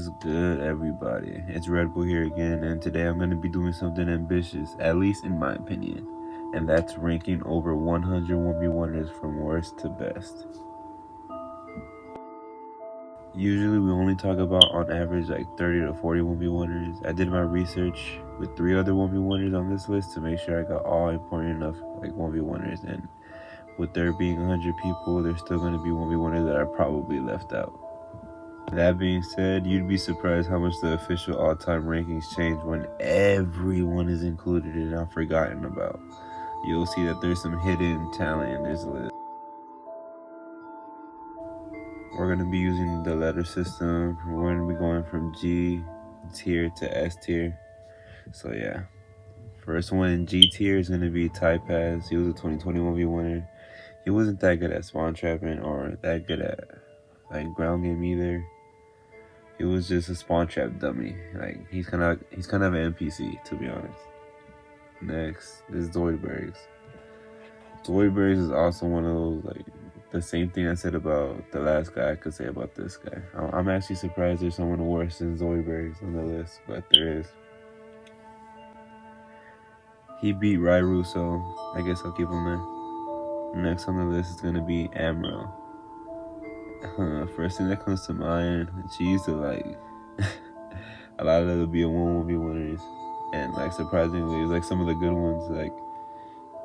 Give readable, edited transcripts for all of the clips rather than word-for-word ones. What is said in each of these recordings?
What's good, everybody? It's Red Bull here again, and today I'm going to be doing something ambitious, at least in my opinion, and that's ranking over 100 1v1ers from worst to best. Usually we only talk about on average like 30 to 40 1v1ers. I did my research with 3 other 1v1ers on this list to make sure I got all important enough like 1v1ers, and with there being 100 people, there's still going to be 1v1ers that are probably left out. That being said, you'd be surprised how much the official all-time rankings change when everyone is included and not forgotten about. You'll see that there's some hidden talent in this list. We're going to be using the letter system. We're going to be going from G tier to S tier. So yeah, first one in G tier is going to be Typaz. He was a 2021 1v1er. He wasn't that good at spawn trapping or that good at like ground game either. He was just a spawn trap dummy. Like he's kind of an NPC, to be honest. Next is Zoidbergs. Zoidbergs is also one of those, like, the same thing I said about the last guy I could say about this guy. I'm actually surprised there's someone worse than Zoidbergs on the list, but there is. He beat Ryru, so I guess I'll keep him there. Next on the list is gonna be Amro. First thing that comes to mind, she used to like a lot of the BO1 1v1ers, and like surprisingly, it was like some of the good ones. Like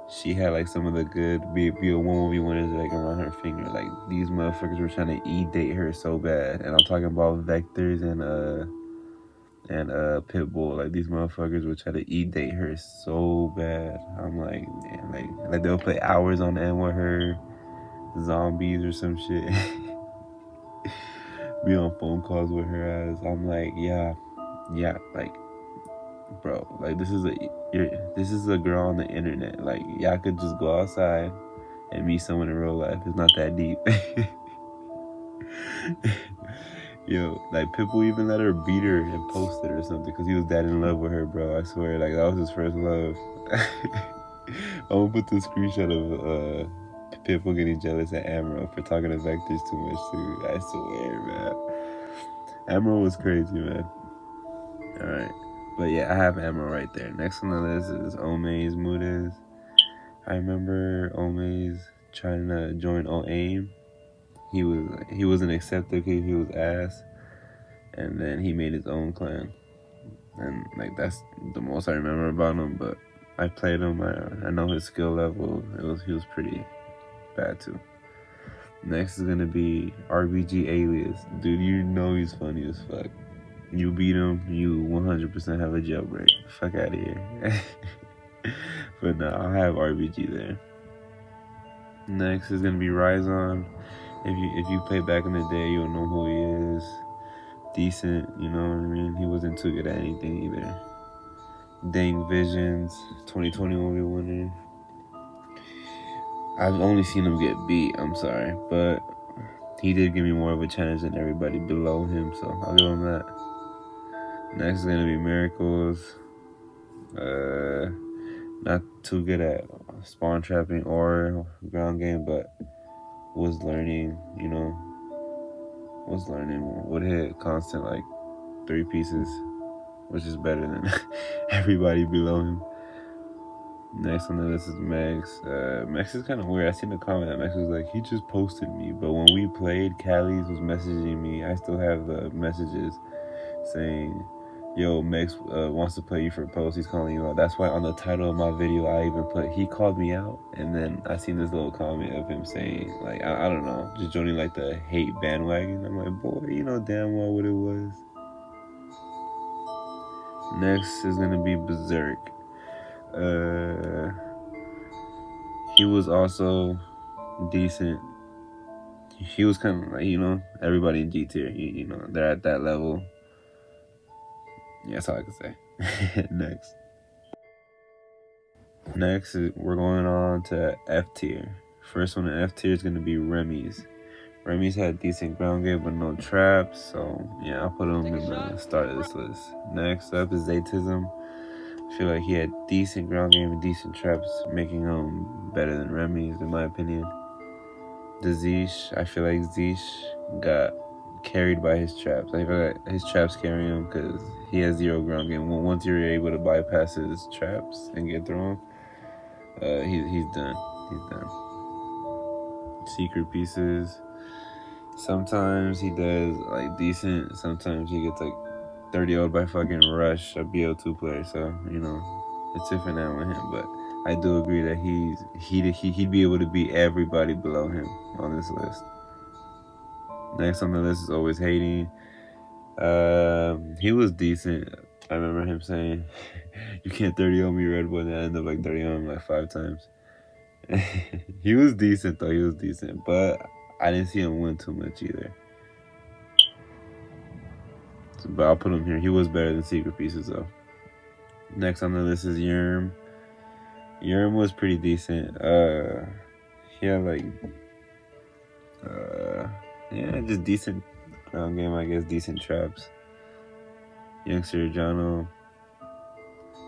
she had like some of the good BO1 1v1ers like around her finger. Like these motherfuckers were trying to e-date her so bad, and I'm talking about Vectors and Pitbull. Like these motherfuckers would try to e-date her so bad. I'm like, man, like they'll play hours on end with her, zombies or some shit. Be on phone calls with her ass. I'm like, yeah, like, bro, like this is a girl on the internet. Like y'all could just go outside and meet someone in real life. It's not that deep. Yo, like Pitbull even let her beat her and post it or something because he was that in love with her, bro. I swear, like that was his first love. I'm gonna put the screenshot of Pitbull getting jealous at Amro for talking to Vectors too much too. I swear, man. Amro was crazy, man. Alright. But yeah, I have Amro right there. Next on the list is Ome's Mudes. I remember Ome's trying to join OAIM. He wasn't accepted because he was ass. And then he made his own clan. And like that's the most I remember about him, but I played him. I know his skill level. He was pretty bad too. Next is gonna be RBG Alias. Dude, you know he's funny as fuck. You beat him, you 100% have a jailbreak. Fuck out of here. But no, I'll have RBG there. Next is gonna be Ryzon. If you play back in the day, you'll know who he is. Decent, you know what I mean? He wasn't too good at anything either. Dang Visions, 2021 1v1er. I've only seen him get beat, I'm sorry, but he did give me more of a challenge than everybody below him, so I'll give him that. Next is going to be Miracles. Not too good at spawn trapping or ground game, but was learning, you know. Would hit constant like 3 pieces, which is better than everybody below him. Next on the list is Max. Max is kind of weird. I seen a comment that Max was like, he just posted me. But when we played, Callies was messaging me. I still have the messages saying, yo, Max wants to play you for a post. He's calling you out. That's why on the title of my video, I even put, he called me out. And then I seen this little comment of him saying, like, I don't know, just joining like the hate bandwagon. I'm like, boy, you know damn well what it was. Next is going to be Berserk. He was also decent. He was kind of like, you know, everybody in G tier, you know, they're at that level. Yeah, that's all I can say. Next, we're going on to F tier. First one in F tier is going to be Remy's. Remy's had decent ground game, but no traps, so yeah, I'll put him in the start of this list. Next up is Zatism. I feel like he had decent ground game and decent traps, making him better than Remy's, in my opinion. The Zeesh, I feel like Zeesh got carried by his traps. I feel like his traps carry him because he has 0 ground game. Once you're able to bypass his traps and get through him, he's done. He's done. Secret pieces. Sometimes he does like decent. Sometimes he gets like 30-0'd by fucking Rush, a BO2 player. So it's different now with him. But I do agree that he'd be able to beat everybody below him on this list. Next on the list is Always Hating. He was decent. I remember him saying, "You can't 30-0 me, Red Boy," and I ended up like 30-0 him like 5 times. He was decent though. He was decent, but I didn't see him win too much either. But I'll put him here. He was better than Secret Pieces though. Next on the list is Yerm. Yerm was pretty decent. He had like just decent ground game, I guess, decent traps. Youngster Jono,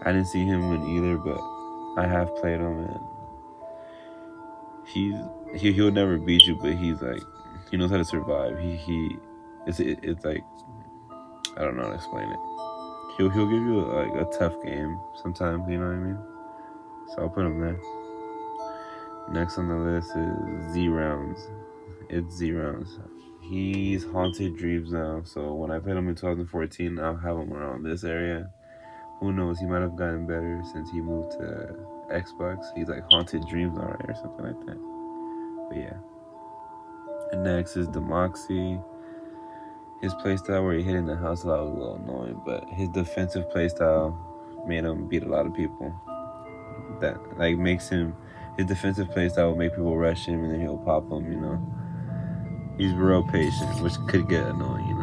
I didn't see him win either, but I have played him, and he'll never beat you, but he's like, he knows how to survive. It's like, I don't know how to explain it. He'll give you like a tough game sometimes, you know what I mean? So I'll put him there. Next on the list is Z Rounds. It's Z Rounds. He's Haunted Dreams now, so when I played him in 2014, I'll have him around this area. Who knows, he might have gotten better since he moved to Xbox. He's like Haunted Dreams already or something like that. But yeah. And next is Demoxy. His playstyle where he hit in the house a lot was a little annoying, but his defensive playstyle made him beat a lot of people. That like makes him, his defensive playstyle will make people rush him and then he'll pop them, He's real patient, which could get annoying,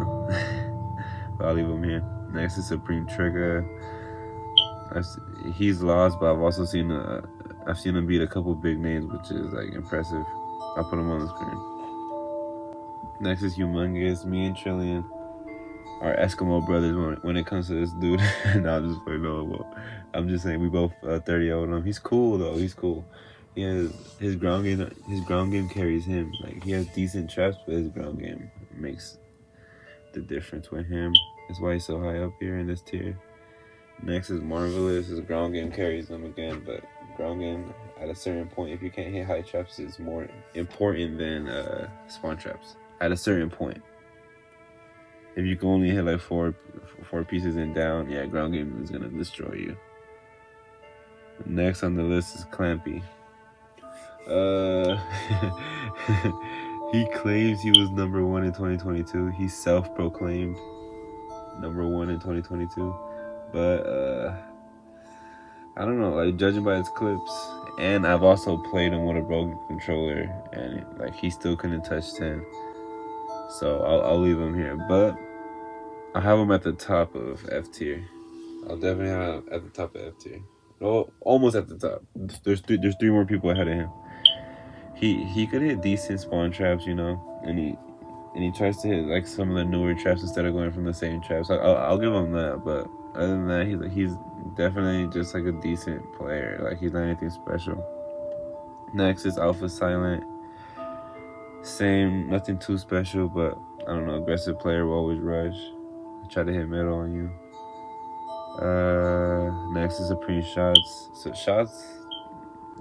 But I'll leave him here. Next is Supreme Trigger. He's lost, but I've also seen him beat a couple big names, which is like impressive. I'll put him on the screen. Next is Humongous. Me and Trillian are Eskimo brothers when it comes to this dude. No, I'm just playing no. I'm just saying we both 30-0 him. He's cool though. He's cool. He has his ground game. His ground game carries him. Like he has decent traps, but his ground game makes the difference with him. That's why he's so high up here in this tier. Next is Marvelous. His ground game carries him again, but ground game at a certain point, if you can't hit high traps, is more important than spawn traps. At a certain point, if you can only hit like four pieces and down, yeah, ground game is gonna destroy you. Next on the list is Clampy. He claims he was number 1 in 2022. He self-proclaimed number 1 in 2022. But I don't know, like judging by his clips, and I've also played him with a broken controller, and like he still couldn't touch 10. So I'll leave him here, but I have him at the top of F tier. I'll definitely have him at the top of F tier. No, almost at the top. There's 3 more people ahead of him. He could hit decent spawn traps, and he tries to hit like some of the newer traps instead of going from the same traps. I'll give him that, but other than that, he's definitely just like a decent player. Like he's not anything special. Next is Alpha Silent. Same, nothing too special, but I don't know. Aggressive player will always rush. Try to hit middle on you. Next is Supreme Shots. So Shots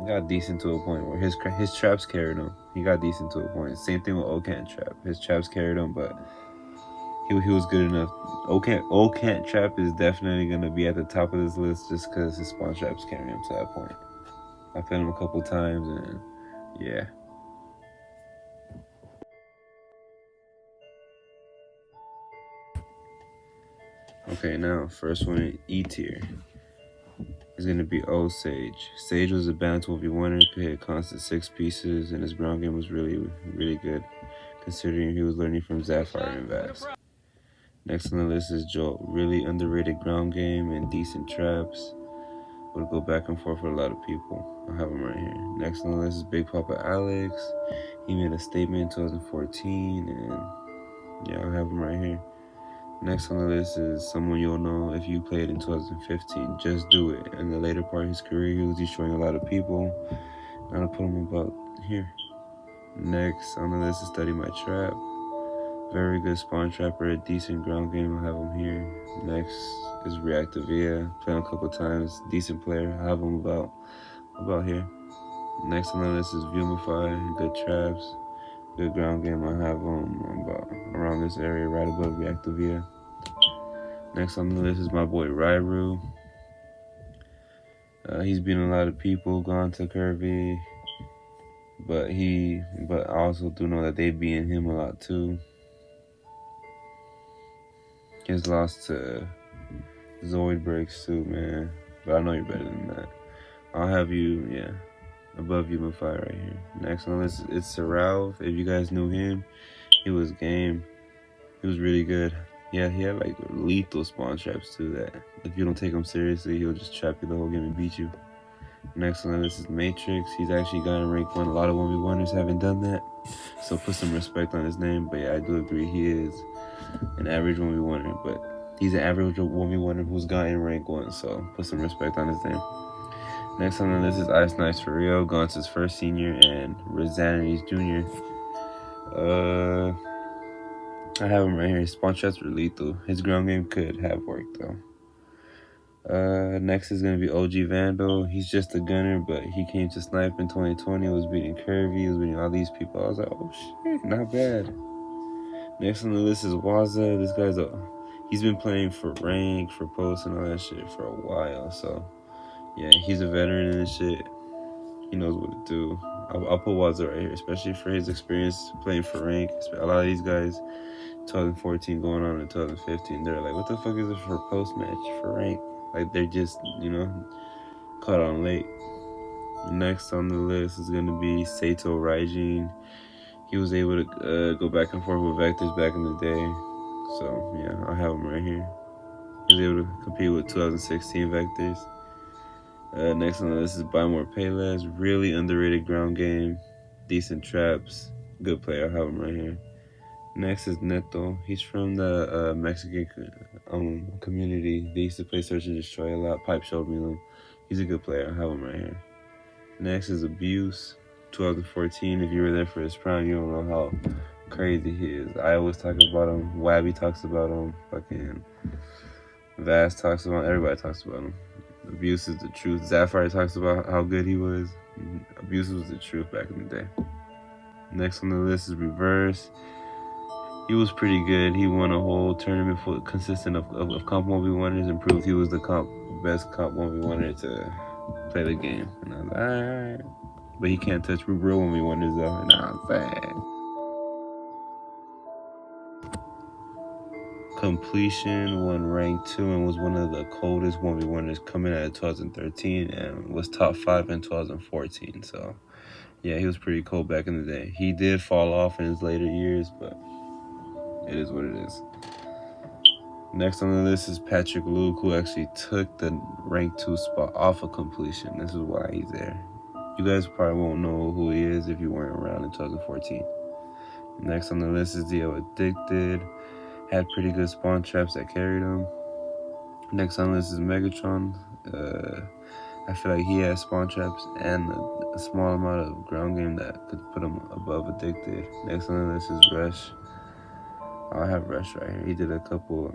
got decent to a point where his traps carried him. He got decent to a point. Same thing with Ocant Trap. His traps carried him, but he was good enough. Ocant Trap is definitely gonna be at the top of this list just because his spawn traps carry him to that point. I played him a couple times and yeah. Okay, now first one, E tier, is gonna be Old Sage. Sage was a balanced 1v1er, could hit constant 6 pieces, and his ground game was really, really good, considering he was learning from Zapfire and Vast. Next on the list is Jolt. Really underrated ground game and decent traps. Would go back and forth for a lot of people. I'll have him right here. Next on the list is Big Papa Alex. He made a statement in 2014, and yeah, I'll have him right here. Next on the list is someone you'll know if you played in 2015. Just Do It. In the later part of his career, he was destroying a lot of people. I'll put him about here. Next on the list is Study My Trap. Very good spawn trapper, a decent ground game. I'll have him here. Next is Reactivia. Played him a couple times. Decent player. I'll have him about here. Next on the list is Viewmify. Good traps. Good ground game. I'll have him about around this area, right above Reactivia. Next on the list is my boy Ryru. He's beaten a lot of people, gone to Curvy, but I also do know that they beating him a lot too. He's lost to Zoid Breaks too, man. But I know you're better than that. I'll have you, above you, Mafai right here. Next on the list, it's Saralv. If you guys knew him, he was game. He was really good. Yeah, he had like lethal spawn traps too that if you don't take him seriously, he'll just trap you the whole game and beat you. Next on the list is Matrix. He's actually gotten rank 1. A lot of 1v1ers haven't done that. So put some respect on his name. But yeah, I do agree he is an average 1v1er. But he's an average 1v1er who's gotten rank 1. So put some respect on his name. Next on the list is Ice Knives for Real. Gaunt's first senior and Rosanity's junior. I have him right here. His spawn traps were lethal. His ground game could have worked though. Next is going to be OG Vandal. He's just a gunner, but he came to Snipe in 2020, was beating Curvy, he was beating all these people. I was like, oh shit, not bad. Next on the list is Waza. This guy's he's been playing for rank, for posts and all that shit for a while. So yeah, he's a veteran in this shit. He knows what to do. I'll put Waza right here, especially for his experience playing for rank. A lot of these guys, 2014 going on in 2015, they're like, what the fuck is it for post match, for rank? Like, they're just, caught on late. Next on the list is going to be Sato Raijin. He was able to go back and forth with Vectors back in the day. So, yeah, I'll have him right here. He was able to compete with 2016 Vectors. Next on the list is Buy More Payless. Really underrated ground game. Decent traps. Good player. I'll have him right here. Next is Neto. He's from the Mexican community. They used to play Search and Destroy a lot. Pipe showed me them. He's a good player. I have him right here. Next is Abuse. 2014. If you were there for his prime, you don't know how crazy he is. I always talk about him. Wabby talks about him. Fucking Vast talks about him. Everybody talks about him. Abuse is the truth. Zafire talks about how good he was. Abuse was the truth back in the day. Next on the list is Reverse. He was pretty good. He won a whole tournament consistent of comp 1v1ers and proved he was the best comp 1v1er to play the game. And I was like, alright. But he can't touch real 1v1ers though. And I was like, Completion won rank 2 and was one of the coldest 1v1ers coming out of 2013 and was top 5 in 2014. So yeah, he was pretty cold back in the day. He did fall off in his later years, but it is what it is. Next on the list is Patrick Luke, who actually took the rank 2 spot off of Completion. This is why he's there. You guys probably won't know who he is if you weren't around in 2014. Next on the list is Dio Addicted. Had pretty good spawn traps that carried him. Next on the list is Megatron. I feel like he has spawn traps and a small amount of ground game that could put him above Addicted. Next on the list is Rush. I have Rush right here. He did a couple,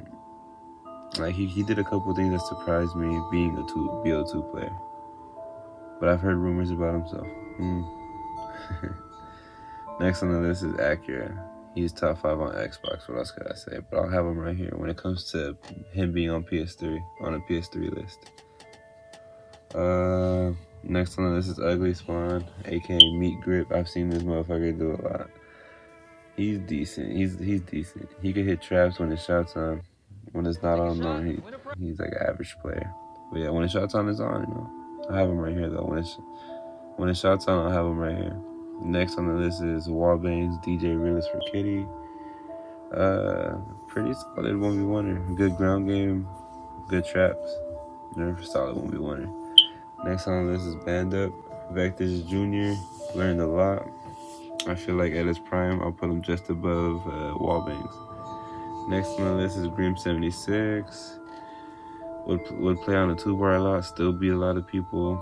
he did a couple things that surprised me being a BO2 player. But I've heard rumors about him, so. Next on the list is Acura. He's top 5 on Xbox. What else could I say? But I'll have him right here when it comes to him being on PS3, on a PS3 list. Next on the list is Ugly Spawn, aka Meat Grip. I've seen this motherfucker do a lot. He's decent. He's decent. He can hit traps when his shot's on. When it's not on, no, he's like an average player. But yeah, when his shot's on, it's on. I have him right here though. When his shot's on, I'll have him right here. Next on the list is Wallbangs DJ Realist for Kitty. Pretty solid 1v1er. Good ground game, good traps. Never solid 1v1er. Next on the list is Band Up. Vectors Jr. Learned a lot. I feel like at his prime, I'll put him just above Wallbangs. Next on the list is Grim 76. Would play on a 2-bar a lot, still beat a lot of people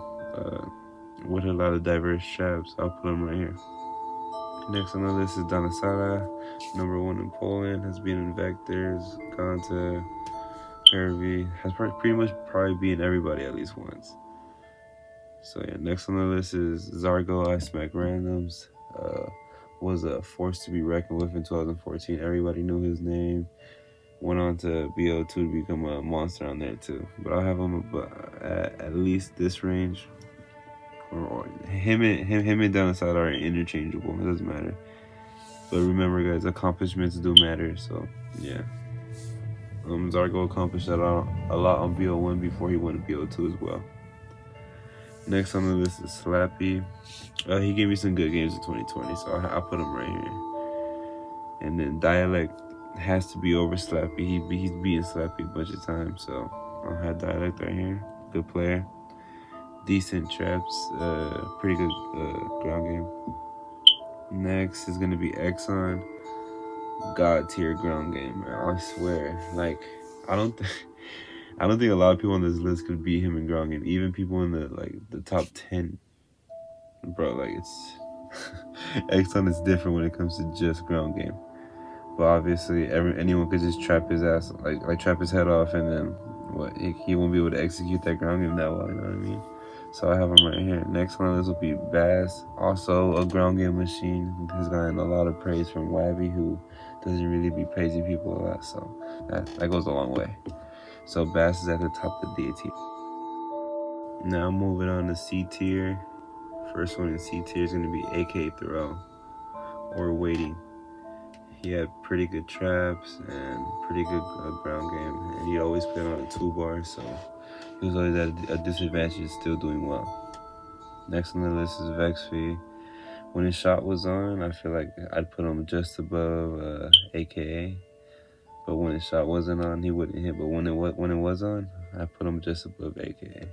with a lot of diverse traps. I'll put him right here. Next on the list is Donasada, number 1 in Poland, has been in Vectors, gone to Hervey, has pretty much probably beaten everybody at least once. So yeah, next on the list is Zargo, I Smack Randoms, was a force to be reckoned with in 2014. Everybody knew his name. Went on to BO2 to become a monster on there too. But I'll have him at least this range. Or him and Donasada are interchangeable. It doesn't matter. But remember, guys, accomplishments do matter. So yeah, Zargo accomplished that a lot on BO1 before he went to BO2 as well. Next on the list is Slappy. He gave me some good games in 2020, so I'll put him right here. And then Dialect has to be over Slappy. He's beaten Slappy a bunch of times, so I'll have Dialect right here. Good player. Decent traps. Pretty good ground game. Next is going to be Exxon. God tier ground game, man. I swear. Like, I don't think a lot of people on this list could beat him in ground game. Even people in the top 10. Bro, like, it's Exxon is different when it comes to just ground game. But obviously, anyone could just trap his ass, like trap his head off, and then he won't be able to execute that ground game that well. You know what I mean? So I have him right here. Next on this will be Bass, also a ground game machine. He's gotten a lot of praise from Wabby, who doesn't really be praising people a lot. So that goes a long way. So Bass is at the top of the D tier. Now moving on to C tier. First one in C tier is going to be AK Throw or Waiting. He had pretty good traps and pretty good ground game, and he always played on a 2-bar, so he was always at a disadvantage, still doing well. Next on the list is Vexfee. When his shot was on, I feel like I'd put him just above AKA, but when his shot wasn't on, he wouldn't hit. But when it was on, I put him just above AKA.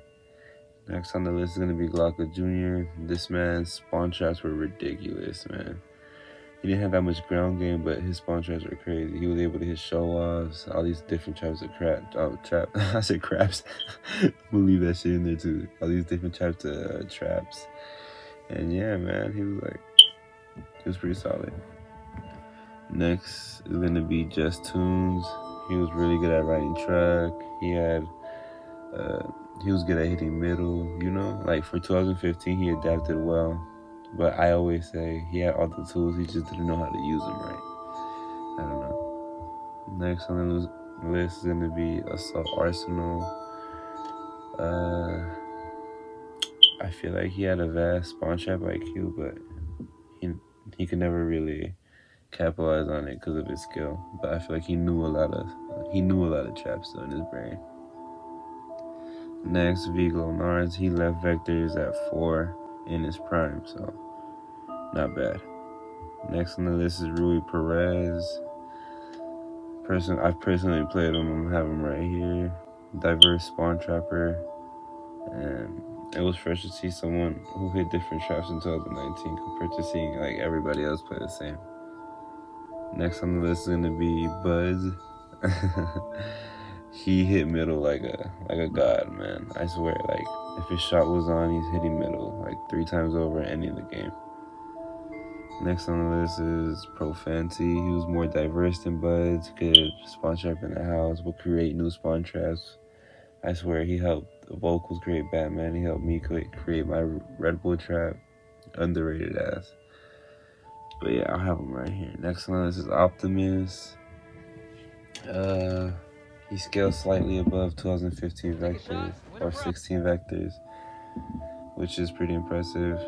Next on the list is going to be Glocka Jr. This man's spawn traps were ridiculous, man. He didn't have that much ground game, but his spawn traps were crazy. He was able to hit show-offs, all these different traps of I said craps. We'll leave that shit in there too. All these different types of traps. And yeah, man, he was pretty solid. Next is gonna be Just Tunes. He was really good at riding truck. He was good at hitting middle, you know? Like for 2015, he adapted well. But I always say he had all the tools, he just didn't know how to use them right. I don't know. Next on the list is going to be Assault Arsenal. I feel like he had a vast spawn trap IQ, but he could never really capitalize on it because of his skill. But I feel like he knew a lot of traps though in his brain. Next, Viglo Nards. He left Vectors at 4 in his prime, so not bad. Next on the list is Rui Perez. I've personally played him. I'm having him right here. Diverse spawn trapper, and it was fresh to see someone who hit different traps in 2019 compared to seeing like everybody else play the same. Next on the list is gonna be Buzz. He hit middle like a god, man. I swear, like if his shot was on, he's hitting middle like 3 times over ending the game. Next on the list is Profancy. He was more diverse than Buds, could spawn trap in the house, would create new spawn traps. I swear he helped the vocals create Batman. He helped me create my Red Bull trap. Underrated ass. But yeah, I'll have him right here. Next on the list is Optimus. He scaled slightly above 2015 Vectors or 16 Vectors, which is pretty impressive.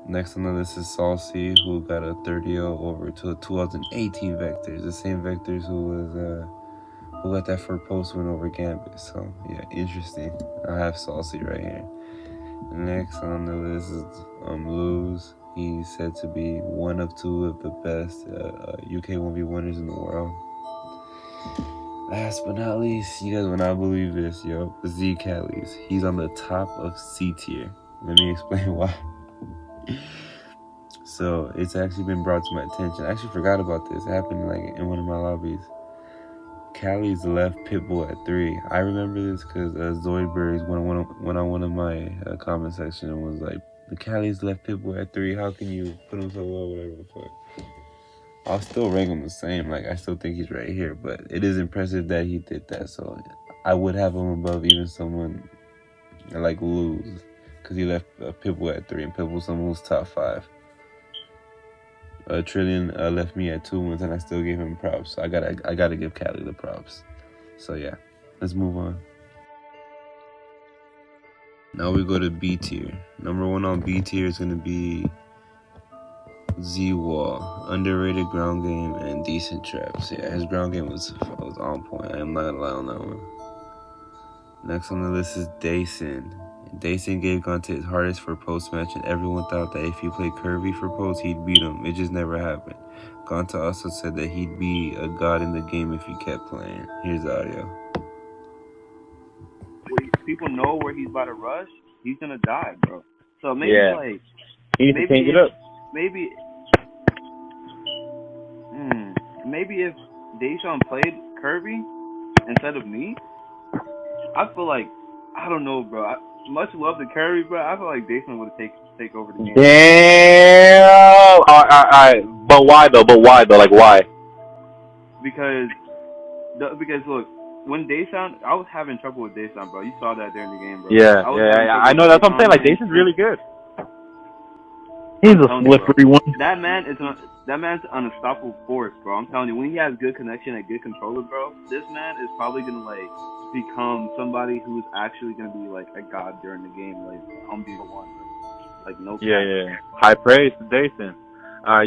Next on the list is Saucy, who got a 30-0 over to 2018 Vectors, the same Vectors who got that first post win over Gambit. So yeah, interesting. I have Saucy right here. Next on the list is Luz. He's said to be one of 2 of the best UK 1v1ers in the world. Last but not least, you guys will not believe this, yo. Z Callies. He's on the top of C tier. Let me explain why. So it's actually been brought to my attention. I actually forgot about this. It happened like in one of my lobbies. Callie's left Pitbull at 3. I remember this because Zoidbergs went on one of my comment section and was like, The Cali's left Pitbull at 3. How can you put him so low? Whatever the fuck. I'll still rank him the same. Like, I still think he's right here, but it is impressive that he did that. So I would have him above even someone like Luz, because he left Pitbull at 3, and Pitbull someone who's top 5. Trillion left me at 2 once, and I still gave him props. So I gotta give Cali the props. So yeah, let's move on. Now we go to B tier. Number 1 on B tier is gonna be Z-Wall. Underrated ground game and decent traps. Yeah, his ground game was on point. I am not gonna lie on that one. Next on the list is Dason. Dason gave Gonta his hardest for post-match, and everyone thought that if he played Curvy for post, he'd beat him. It just never happened. Gonta also said that he'd be a god in the game if he kept playing. Here's the audio. People know where he's about to rush, he's gonna die, bro. So maybe like he needs to change it up. Maybe if Deshaun played Curvy instead of me, I feel like, I don't know, bro. Much love to Curry, bro. I feel like Deshaun would take over the game. Damn. All right. But why though? Like why? Because look, when Deshaun, I was having trouble with Deshaun, bro. You saw that during the game, bro. Yeah. I know. That's what I'm saying. Like Deshaun's really good. He's a slippery one. That man's an unstoppable force, bro. I'm telling you, when he has good connection and good controller, bro, this man is probably gonna like become somebody who's actually gonna be like a god during the game, like on BO1. Like no. Yeah. High praise to Dason.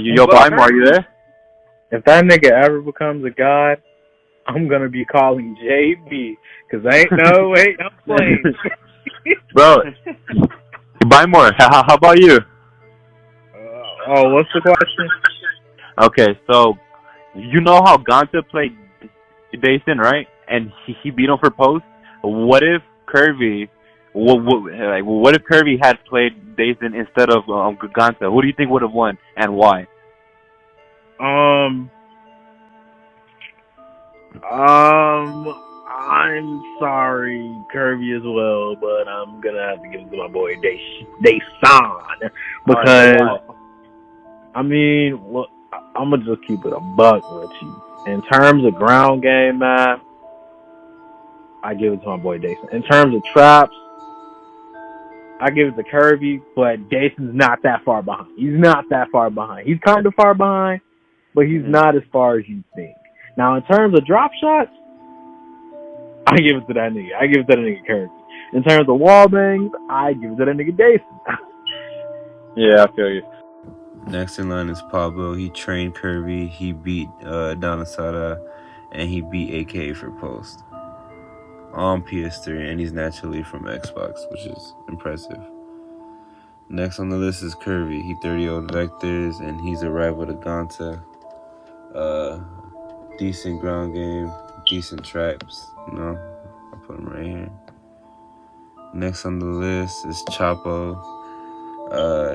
Yo, Bime, are you there? If that nigga ever becomes a god, I'm gonna be calling JB, cause ain't no way I'm playing. Bro, Bimore, how about you? What's the question? Okay, so you know how Gonta played Dason, right? And he beat him for post. What if Curvy? What if Curvy had played Dason instead of Gonta? Who do you think would have won and why? I'm sorry, Curvy as well, but I'm gonna have to give it to my boy Dason because I mean, look, I'm gonna just keep it a buck with you. In terms of ground game, man, I give it to my boy Dason. In terms of traps, I give it to Curvy, but Dason's not that far behind. He's not that far behind. He's kind of far behind, but he's not as far as you think. Now, in terms of drop shots, I give it to that nigga. I give it to that nigga Curvy. In terms of wall bangs, I give it to that nigga Dason. Yeah, I feel you. Next in line is Pablo. He trained Curvy. He beat Donasada, and he beat AK for post on PS3, and he's naturally from Xbox, which is impressive. Next on the list is Curvy. He 30-0 vectors, and he's a rival to Gonta. Decent ground game, decent traps. I'll put him right here. Next on the list is Chapo.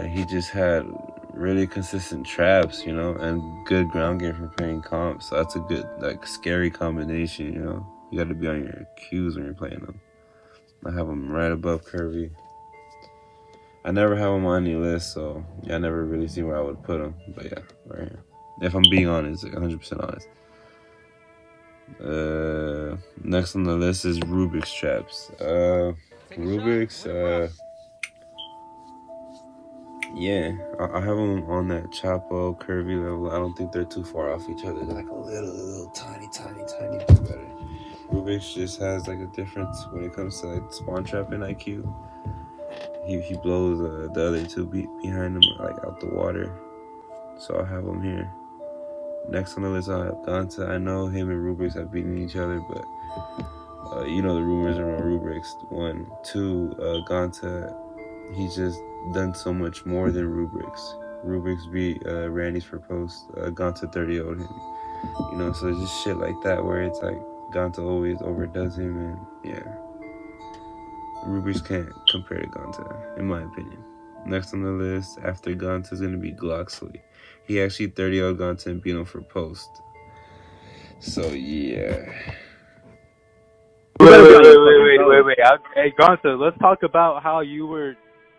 He just had really consistent traps, and good ground game for playing comp. So that's a good, scary combination, You got to be on your cues when you're playing them. I have him right above Curvy. I never have him on any list, so I never really see where I would put him. But yeah, right here. If I'm being honest, 100% honest. Next on the list is Rubik's traps. Rubik's, yeah, I have them on that Chapo, Curvy level. I don't think they're too far off each other. They're like a little tiny bit better. Rubik's just has a difference when it comes to spawn trapping IQ. He blows the other two behind him out the water. So I have him here. Next on the list I have Gonta. I know him and Rubik's have beaten each other, but the rumors around Rubik's. 1, 2, Gonta. He's just done so much more than Rubik's. Rubik's beat Randy's for post. Gonta 30-0'd him. So it's just shit like that where it's Gonta always overdoes him, and yeah. Rubik's can't compare to Gonta, in my opinion. Next on the list, after Gonta, is going to be Gloxley. He actually 30-0'd Gonta and beat him for post. So, yeah. Wait. Hey, Gonta, let's talk about how you were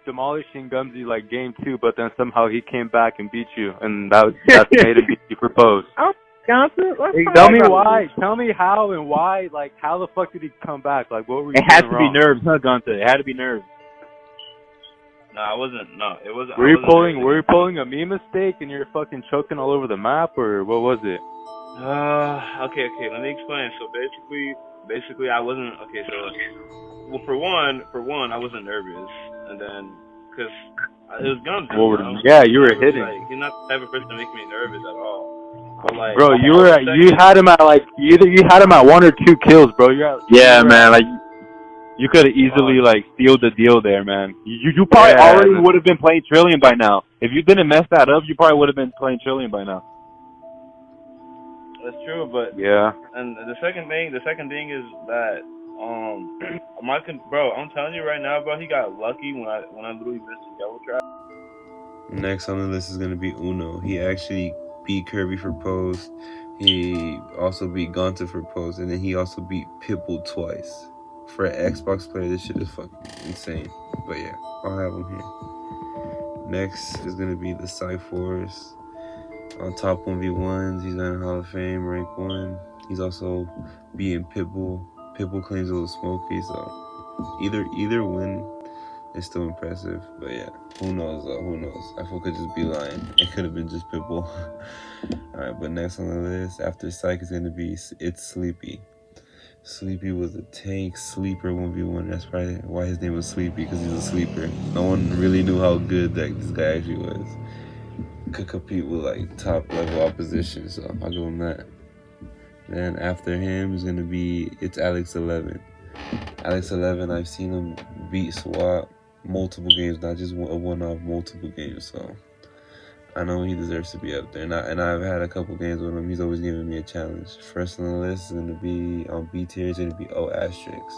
demolishing Gumsy like game 2, but then somehow he came back and beat you, and that's made him beat you for post. Tell me why. Tell me how and why. Like, how the fuck did he come back? Like, what were you It had doing to wrong? be nerves, huh, Gunter? It had to be nerves. No, I wasn't. No, it wasn't. Were you pulling a me mistake and you're fucking choking all over the map, or what was it? Okay. Let me explain. So basically, I wasn't. Okay, so well, for one, I wasn't nervous, and then because it was Gumsy. Yeah, you were hitting. Like, he's not the type of person to make me nervous at all. But like, bro, you had him at like you had him at 1 or 2 kills, bro. Man. Like, you could have easily like sealed the deal there, man. You probably already would have been playing Trillion by now. If you didn't mess that up, you probably would have been playing Trillion by now. That's true, but yeah. And the second thing is that bro, I'm telling you right now, bro, he got lucky when I literally missed the yellow trap. Next on the list is gonna be Uno. He actually beat Kirby for post. He also beat Gonta for post, and then he also beat Pitbull twice. For an Xbox player, this shit is fucking insane. But yeah, I'll have him here. Next is gonna be the Cyforce. On top 1v1s, he's in Hall of Fame, rank 1. He's also beating Pitbull. Pitbull claims it was smoky, so either win is still impressive. But yeah, who knows? I feel could just be lying. It could have been just Pitbull. Alright, but next on the list after Psych is gonna be Sleepy. Sleepy was a tank sleeper 1v1. That's probably why his name was Sleepy, because he's a sleeper. No one really knew how good that this guy actually was. Could compete with like top level opposition, so I'll give him that. Then after him is gonna be Alex 11. Alex 11, I've seen him beat SWAT multiple games, not just a one-off, multiple games. So I know he deserves to be up there. And I've had a couple games with him. He's always giving me a challenge. First on the list is gonna be on B tier. Is gonna be O Asterix.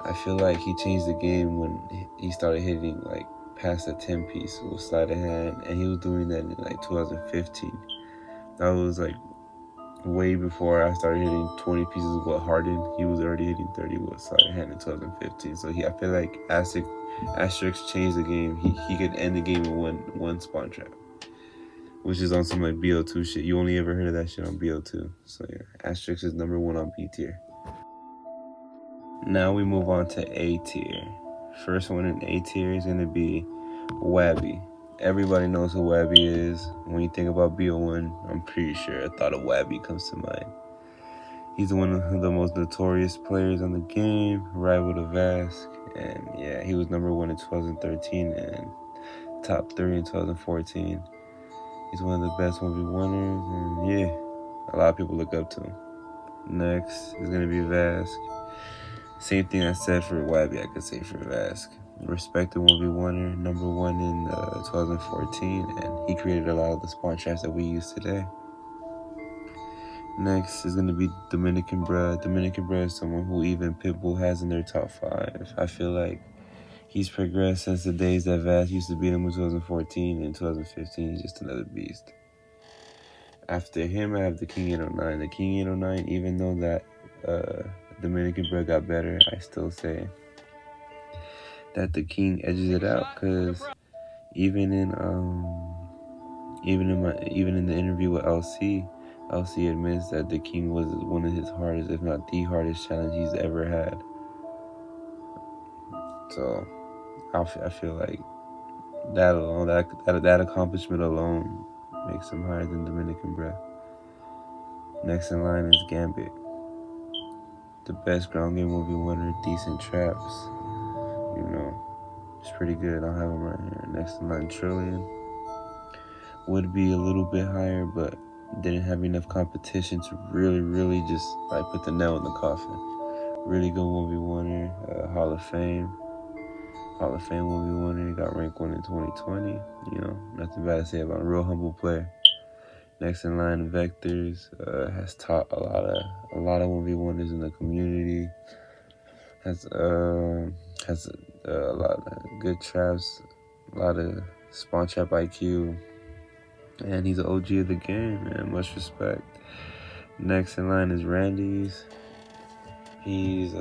I feel like he changed the game when he started hitting like past a 10 piece with sleight of hand, and he was doing that in like 2015. That was like way before I started hitting 20 pieces with Harden. He was already hitting 30 with sleight of hand in 2015. So I feel like Asterix changed the game. He could end the game in one spawn trap, which is on some like BO2 shit. You only ever heard of that shit on BO2. So yeah, Asterix is number 1 on B tier. Now we move on to A tier. First one in A tier is going to be Wabby. Everybody knows who Wabby is. When you think about BO1, I'm pretty sure a thought of Wabby comes to mind. He's one of the most notorious players on the game, rival to Vask. And yeah, he was number 1 in 2013 and top 3 in 2014. He's one of the best 1v1ers, and yeah, a lot of people look up to him. Next is going to be Vask. Same thing I said for Wabby, I could say for Vask. Respected 1v1er, number 1 in 2014, and he created a lot of the spawn traps that we use today. Next is going to be Dominican Bruh. Dominican Bruh is someone who even Pitbull has in their top 5. I feel like he's progressed since the days that Vask used to beat him in 2014, and in 2015 he's just another beast. After him, I have the King 809. The King 809, even though that Dominican Bruh got better, I still say that the King edges it out, because even in the interview with LC admits that the King was one of his hardest, if not the hardest challenge he's ever had. So I feel like that alone, that accomplishment alone makes him higher than Dominican Bruh. Next in line is Gambit. The best ground game 1v1er, decent traps. You know, it's pretty good. I'll have him right here. Next in line, Trillion. Would be a little bit higher, but didn't have enough competition to really just like put the nail in the coffin. Really good 1v1er, Hall of Fame 1v1er. Got rank 1 in 2020. You know, nothing bad to say about him. Real humble player. Next in line, Vectors, has taught a lot of 1v1ers in the community. Has a lot of good traps, a lot of spawn trap IQ, and he's an OG of the game, man. Much respect. Next in line is Randy's. He's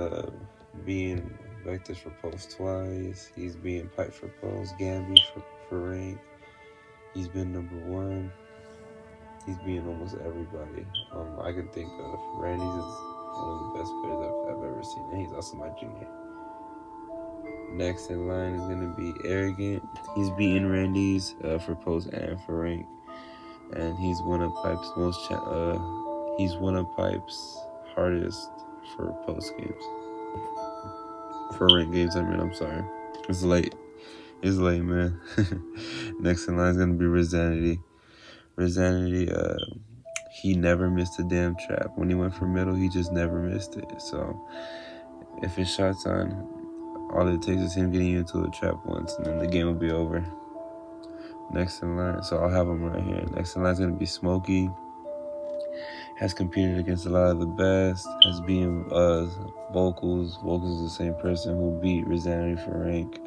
being Vectors for post twice. He's being Pipe for post. Gamby for rank. He's been number 1. He's being almost everybody I can think of. Randy's is one of the best players I've ever seen, and he's also my junior. Next in line is going to be Arrogant. He's beating Randy's for post and for rank, and he's one of Pipe's hardest for post games. For rank games, I'm sorry. It's late, man. Next in line is going to be Resanity. He never missed a damn trap. When he went for middle, he just never missed it. So if his shot's on, all it takes is him getting you into a trap once, and then the game will be over. Next in line, so I'll have him right here. Next in line is going to be Smokey. Has competed against a lot of the best. Has beaten Vocals. Vocals is the same person who beat Resanity for rank.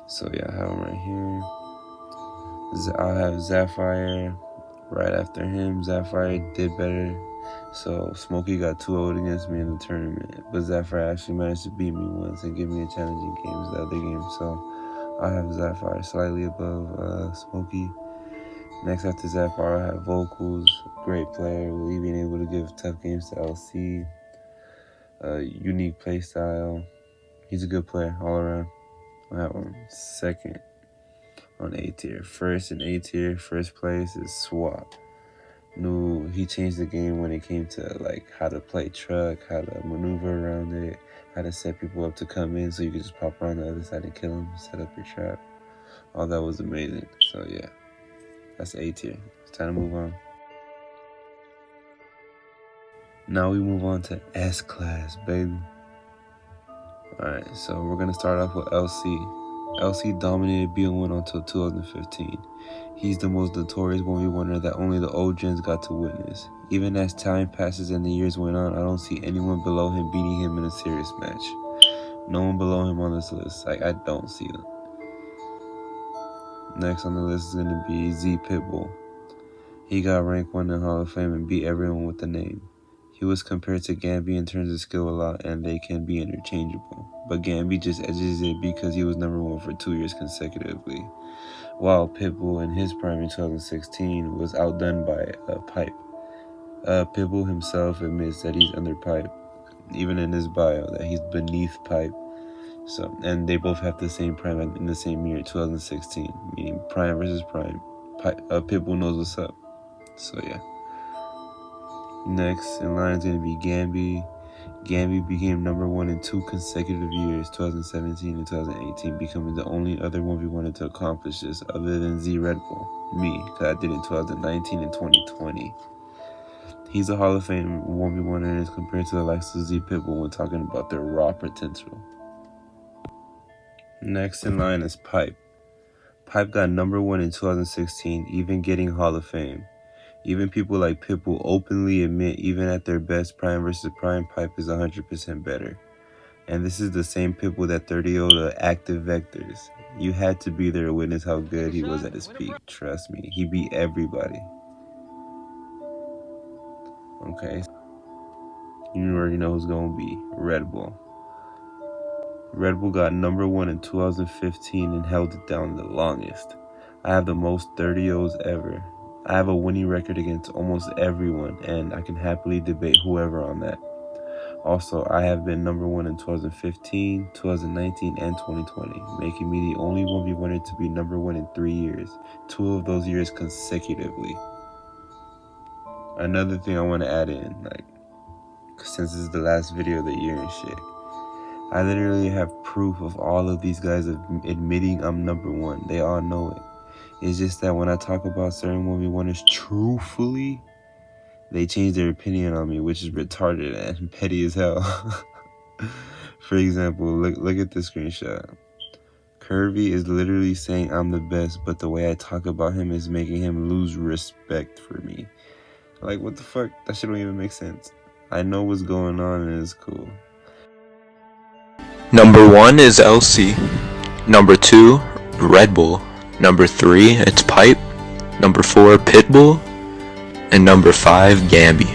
So yeah, I have him right here. I'll have Sapphire right after him. Sapphire did better. So Smokey got 2-0 against me in the tournament, but Sapphire actually managed to beat me once and give me a challenging game the other game. So I have Sapphire slightly above Smokey. Next after Sapphire, I have Vocals, great player, really being able to give tough games to LC. Unique play style. He's a good player all around. I have him second on A tier. First in A tier, first place is Swap. He changed the game when it came to like how to play truck, how to maneuver around it, how to set people up to come in so you could just pop around the other side and kill them, set up your trap. All that was amazing. So yeah, that's A tier. It's time to move on. Now we move on to S class, baby. Alright, so we're gonna start off with LC. LC dominated BO1 until 2015. He's the most notorious 1v1er that only the old gens got to witness. Even as time passes and the years went on, I don't see anyone below him beating him in a serious match. No one below him on this list. I don't see them. Next on the list is going to be Z Pitbull. He got rank 1 in Hall of Fame and beat everyone with the name. He was compared to Gamby in terms of skill a lot, and they can be interchangeable. But Gamby just edges it because he was number 1 for 2 years consecutively, while Pitbull in his prime in 2016 was outdone by Pipe. Pitbull himself admits that he's under Pipe, even in his bio, that he's beneath Pipe. So, and they both have the same prime in the same year, 2016, meaning prime versus prime. Pitbull knows what's up. So yeah. Next in line is going to be Gamby. Gamby became number 1 in 2 consecutive years, 2017 and 2018, becoming the only other 1v1er to accomplish this other than Z Red Bull. Me, because I did it in 2019 and 2020. He's a Hall of Fame 1v1er as compared to the likes of Z Pitbull when talking about their raw potential. Next in line is Pipe. Pipe got number 1 in 2016, even getting Hall of Fame. Even people like Pitbull openly admit even at their best, prime versus prime, Pipe is 100% better. And this is the same Pitbull that 30-0'd the active Vectors. You had to be there to witness how good he was at his peak. Trust me, he beat everybody. Okay. You already know who's going to be. Red Bull. Red Bull got number 1 in 2015 and held it down the longest. I have the most 30-0s ever. I have a winning record against almost everyone, and I can happily debate whoever on that. Also, I have been number 1 in 2015, 2019, and 2020, making me the only 1v1er to be number 1 in 3 years, 2 of those years consecutively. Another thing I want to add in, since this is the last video of the year and shit, I literally have proof of all of these guys admitting I'm number 1. They all know it. It's just that when I talk about certain 1v1ers truthfully, they change their opinion on me, which is retarded and petty as hell. For example, look at this screenshot. Curvy is literally saying I'm the best, but the way I talk about him is making him lose respect for me. Like, what the fuck? That shit don't even make sense. I know what's going on and it's cool. Number 1 is LC. Number 2, Red Bull. Number 3, it's Pipe. Number 4, Pitbull. And number 5, Gamby.